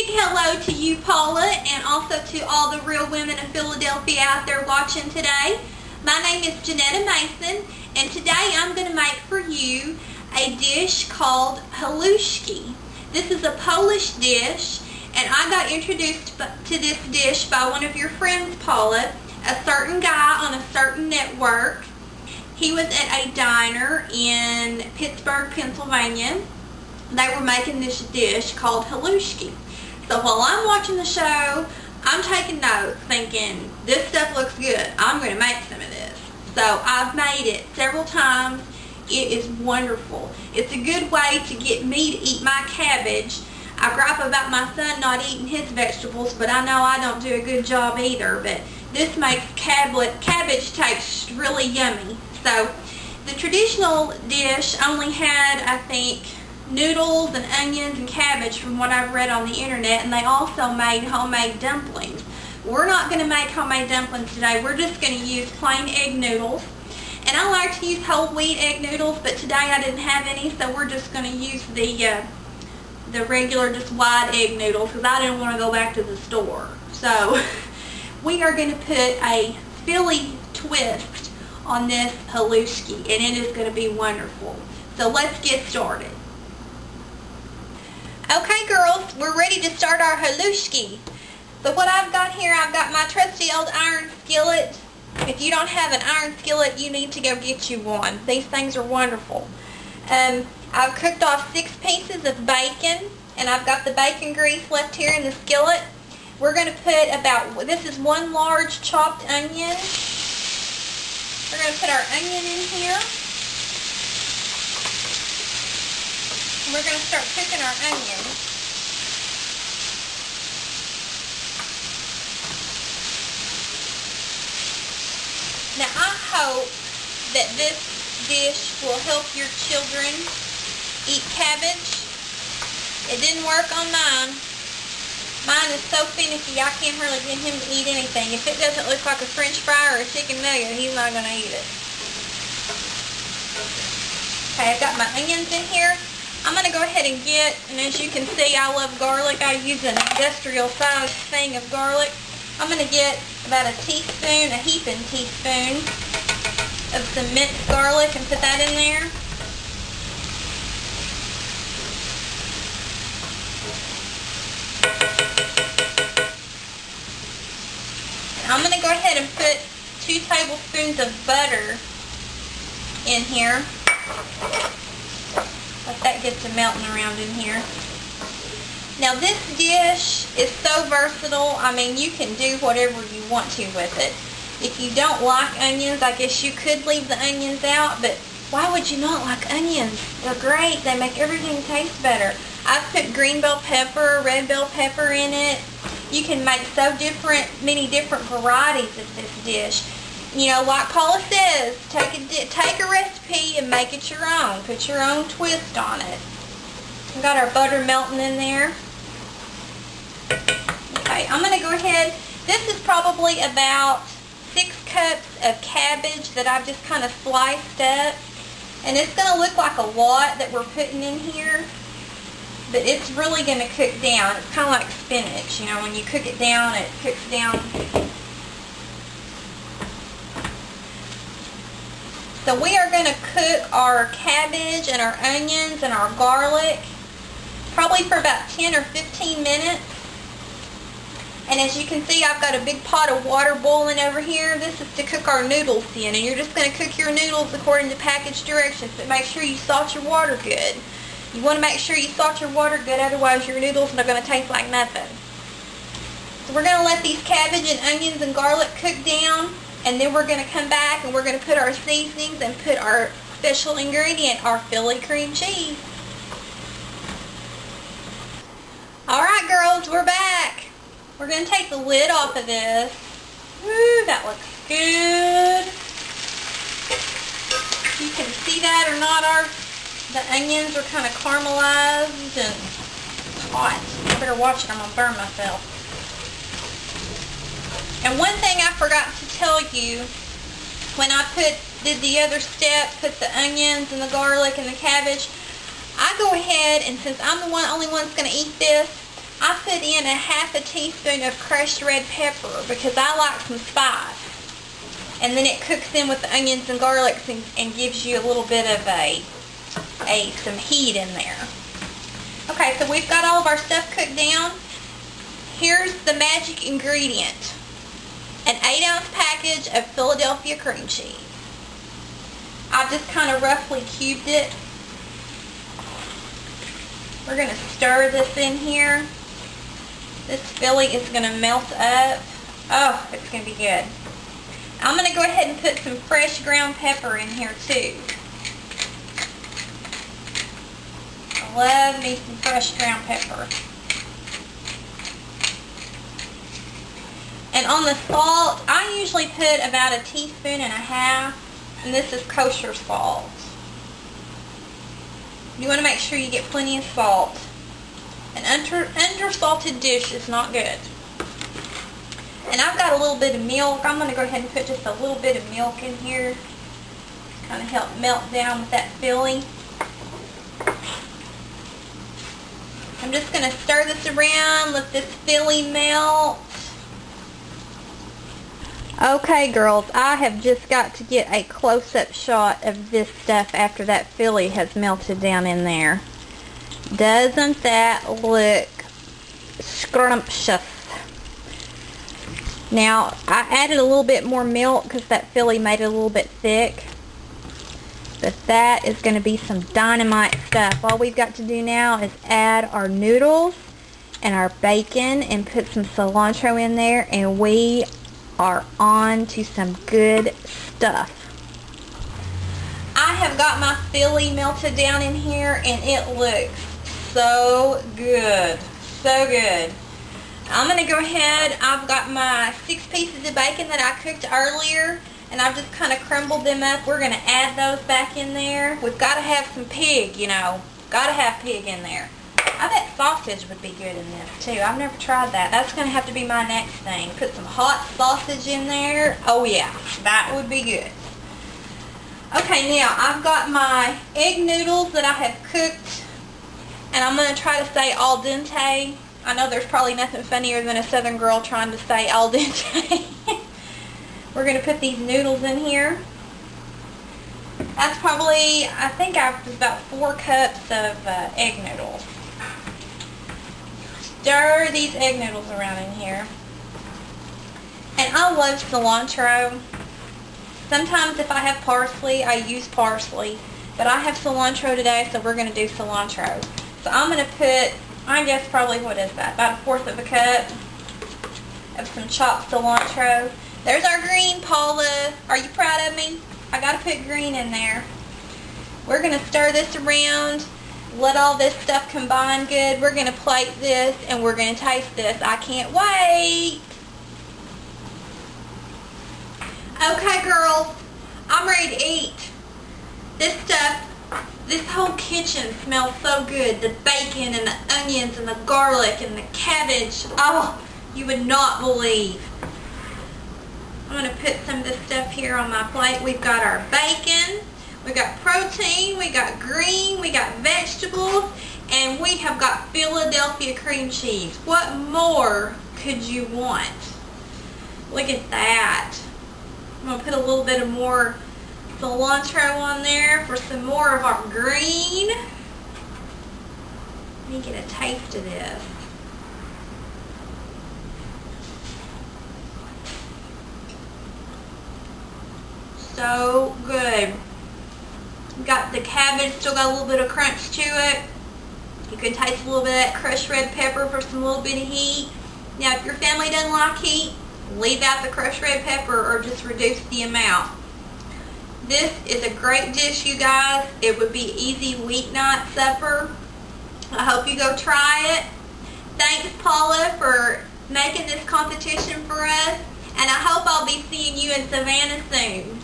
big hello to you, Paula, and also to all the real women of Philadelphia out there watching today. My name is Janetta Mason, and today I'm going to make for you a dish called Haluski. This is a Polish dish, and I got introduced to this dish by one of your friends, Paula, a certain guy on a certain network. He was at a diner in Pittsburgh, Pennsylvania. They were making this dish called Haluski. So while I'm watching the show, I'm taking notes thinking, this stuff looks good. I'm going to make some of this. So I've made it several times. It is wonderful. It's a good way to get me to eat my cabbage. I gripe about my son not eating his vegetables, but I know I don't do a good job either. But this makes cabbage taste really yummy. So the traditional dish only had, I think, noodles and onions and cabbage from what I've read on the internet, and they also made homemade dumplings. We're not going to make homemade dumplings today. We're just going to use plain egg noodles. And I like to use whole wheat egg noodles, but today I didn't have any, so we're just going to use the regular just white egg noodles because I didn't want to go back to the store. So we are going to put a Philly twist on this Haluski, and it is going to be wonderful. So let's get started. Okay girls, we're ready to start our Haluski. So what I've got here, I've got my trusty old iron skillet. If you don't have an iron skillet, you need to go get you one. These things are wonderful. I've cooked off 6 pieces of bacon, and I've got the bacon grease left here in the skillet. We're going to put this is 1 large chopped onion. We're going to put our onion in here. And we're going to start cooking our onion. Now I hope that this dish will help your children eat cabbage. It didn't work on mine. Mine is so finicky I can't hardly get him to eat anything. If it doesn't look like a french fry or a chicken nugget, he's not going to eat it. Okay, I've got my onions in here. I'm going to go ahead and and as you can see, I love garlic. I use an industrial sized thing of garlic. I'm going to get about a heaping teaspoon of some minced garlic and put that in there. And I'm going to go ahead and put 2 tablespoons of butter in here. Let that get to melting around in here. Now this dish is so versatile. I mean, you can do whatever you want to with it. If you don't like onions, I guess you could leave the onions out, but why would you not like onions? They're great. They make everything taste better. I've put green bell pepper, red bell pepper in it. You can make many different varieties of this dish. You know, like Paula says, take a recipe and make it your own. Put your own twist on it. We've got our butter melting in there. Okay, I'm going to go ahead. This is probably about 6 cups of cabbage that I've just kind of sliced up. And it's going to look like a lot that we're putting in here. But it's really going to cook down. It's kind of like spinach. You know, when you cook it down, it cooks down. So we are going to cook our cabbage and our onions and our garlic probably for about 10 or 15 minutes. And as you can see, I've got a big pot of water boiling over here. This is to cook our noodles in, and you're just going to cook your noodles according to package directions, but make sure you salt your water good. You want to make sure you salt your water good, otherwise your noodles are going to taste like nothing. So we're going to let these cabbage and onions and garlic cook down, and then we're going to come back and we're going to put our seasonings and put our special ingredient, our Philly cream cheese. Alright girls, we're back. We're going to take the lid off of this. Woo, that looks good. You can see that or not, the onions are kind of caramelized and hot. I better watch it, I'm going to burn myself. And one thing I forgot to tell you, when I did the other step, put the onions and the garlic and the cabbage, I go ahead and since I'm the only one that's going to eat this, I put in a half a teaspoon of crushed red pepper because I like some spice. And then it cooks in with the onions and garlic and gives you a little bit of some heat in there. Okay, so we've got all of our stuff cooked down. Here's the magic ingredient. An 8-ounce package of Philadelphia cream cheese. I've just kind of roughly cubed it. We're going to stir this in here. This Philly is going to melt up. Oh, it's going to be good. I'm going to go ahead and put some fresh ground pepper in here too. I love me some fresh ground pepper. And on the salt, I usually put about 1.5 teaspoons, and this is kosher salt. You want to make sure you get plenty of salt. An under-salted dish is not good. And I've got a little bit of milk. I'm going to go ahead and put just a little bit of milk in here. Kind of help melt down with that filling. I'm just going to stir this around, let this filling melt. Okay, girls, I have just got to get a close-up shot of this stuff after that Philly has melted down in there. Doesn't that look scrumptious? Now, I added a little bit more milk because that Philly made it a little bit thick. But that is going to be some dynamite stuff. All we've got to do now is add our noodles and our bacon and put some cilantro in there, and we are on to some good stuff. I have got my Philly melted down in here, and it looks so good. So good. I'm going to go ahead. I've got my 6 pieces of bacon that I cooked earlier, and I've just kind of crumbled them up. We're going to add those back in there. We've got to have some pig, you know. Got to have pig in there. I bet sausage would be good in this too. I've never tried that. That's going to have to be my next thing. Put some hot sausage in there. Oh yeah, that would be good. Okay, now I've got my egg noodles that I have cooked, and I'm going to try to say al dente. I know there's probably nothing funnier than a southern girl trying to say al dente. We're going to put these noodles in here. That's probably, I think I've about 4 cups of egg noodles. Stir these egg noodles around in here. And I love cilantro. Sometimes if I have parsley, I use parsley. But I have cilantro today, so we're going to do cilantro. So I'm going to put, I guess probably, what is that? About 1/4 of a cup of some chopped cilantro. There's our green, Paula. Are you proud of me? I got to put green in there. We're going to stir this around. Let all this stuff combine good. We're going to plate this, and we're going to taste this. I can't wait. Okay, girls. I'm ready to eat. This stuff, this whole kitchen smells so good. The bacon and the onions and the garlic and the cabbage. Oh, you would not believe. I'm going to put some of this stuff here on my plate. We've got our bacon. We got protein, we got green, we got vegetables, and we have got Philadelphia cream cheese. What more could you want? Look at that. I'm going to put a little bit of more cilantro on there for some more of our green. Let me get a taste of this. So good. Got the cabbage, still got a little bit of crunch to it. You can taste a little bit of that crushed red pepper for some little bit of heat. Now, if your family doesn't like heat, leave out the crushed red pepper or just reduce the amount. This is a great dish, you guys. It would be easy weeknight supper. I hope you go try it. Thanks, Paula, for making this competition for us. And I hope I'll be seeing you in Savannah soon.